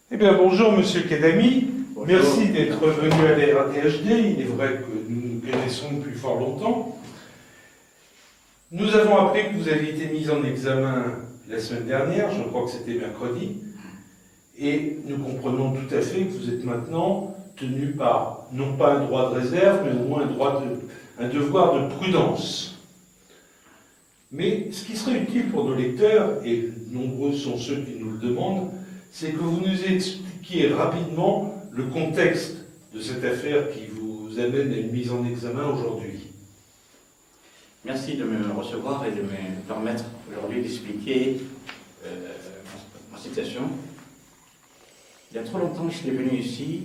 Eh bien, bonjour, Monsieur Kadami. Bonjour. Merci d'être venu à la RATHD. Il est vrai que nous nous connaissons depuis fort longtemps. Nous avons appris que vous aviez été mis en examen la semaine dernière, je crois que c'était mercredi, et nous comprenons tout à fait que vous êtes maintenant tenu par, non pas un droit de réserve, mais au moins un devoir de prudence. Mais ce qui serait utile pour nos lecteurs, et nombreux sont ceux qui nous le demandent, c'est que vous nous expliquiez rapidement le contexte de cette affaire qui vous amène à une mise en examen aujourd'hui. Merci de me recevoir et de me permettre aujourd'hui d'expliquer ma situation. Il y a trop longtemps que je suis venu ici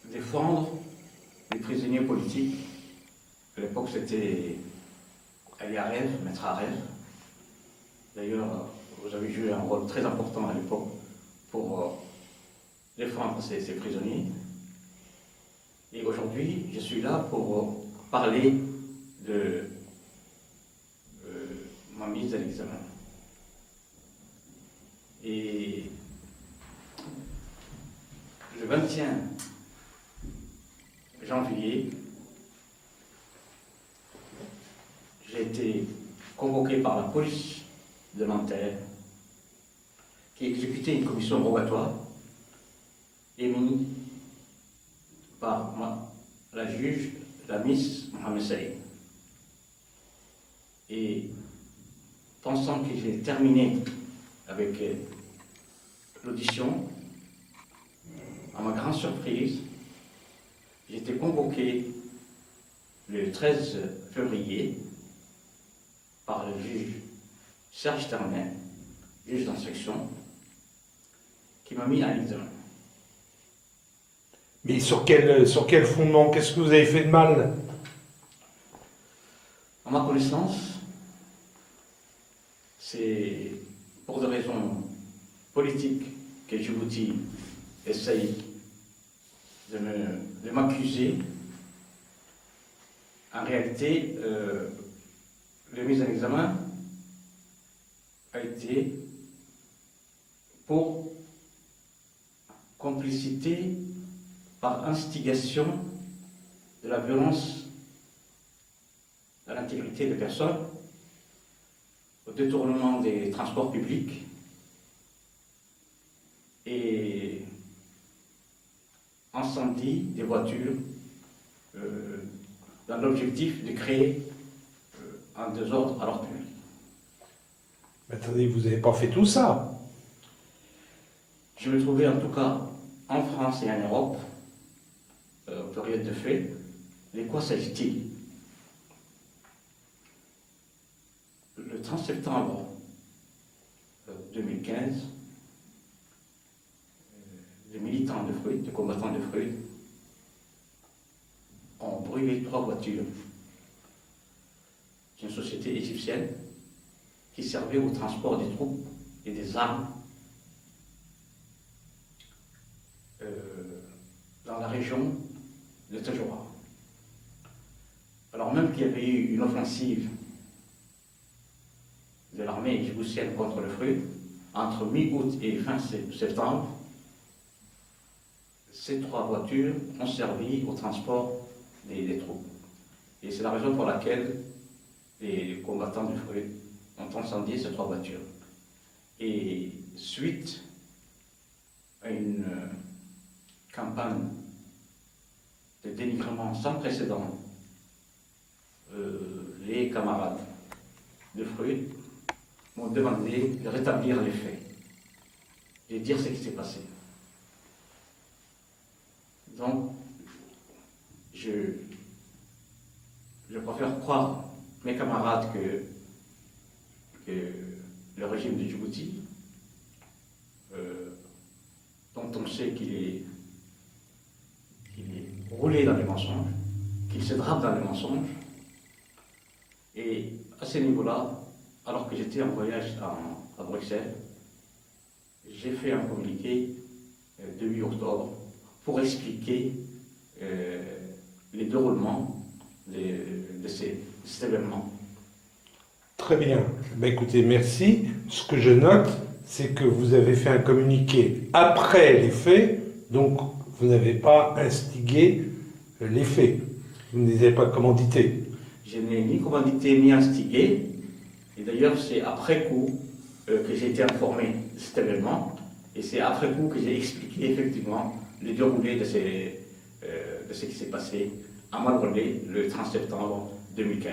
défendre les prisonniers politiques. À l'époque, c'était Ali Aref, Maître Aref. D'ailleurs, vous avez joué un rôle très important à l'époque pour défendre ces prisonniers. Et aujourd'hui, je suis là pour parler de ma mise à l'examen. Et le 21 janvier, j'ai été convoqué par la police de Nanterre qui exécutait une commission rogatoire émise par la juge, la Miss Mohamed Saïd. Et pensant que j'ai terminé avec l'audition, à ma grande surprise, j'ai été convoqué le 13 février par le juge Serge Ternet, juge d'instruction, qui m'a mis à l'examen. Mais sur quel fondement? Qu'est-ce que vous avez fait de mal? À ma connaissance, c'est pour des raisons politiques que Djibouti essaye de m'accuser. En réalité, la mise en examen a été pour complicité par instigation de la violence à l'intégrité des personnes, au détournement des transports publics et incendie des voitures dans l'objectif de créer un désordre à l'ordre public. Mais attendez, vous n'avez pas fait tout ça? Je me trouvais en tout cas en France et en Europe, période de fait. De quoi s'agit-il? Le 30 septembre 2015, des militants de Fruit, des combattants de Fruit, ont brûlé 3 voitures d'une société égyptienne qui servait au transport des troupes et des armes dans la région de Tajoura. Alors même qu'il y avait eu une offensive de l'armée djiboutienne contre le Fruit, entre mi-août et fin septembre, ces 3 voitures ont servi au transport des troupes. Et c'est la raison pour laquelle les combattants du Fruit ont incendié ces 3 voitures. Et suite à une campagne de dénigrement sans précédent, les camarades de Fruit m'ont demandé de rétablir les faits, de dire ce qui s'est passé. Donc, je préfère croire mes camarades que le régime de Djibouti, dont on sait qu'il est roulé dans les mensonges, qu'il se drape dans les mensonges. Et à ce niveau-là, alors que j'étais en voyage à Bruxelles, j'ai fait un communiqué début octobre pour expliquer les déroulements de cet événement. Très bien. Ben, écoutez, merci. Ce que je note, c'est que vous avez fait un communiqué après les faits, donc vous n'avez pas instigé les faits. Vous ne les avez pas commandités. Je n'ai ni commandité ni instigé. Et d'ailleurs, c'est après coup que j'ai été informé de cet événement. Et c'est après coup que j'ai expliqué effectivement le déroulé de ce qui s'est passé à Malrelais le 30 septembre 2015.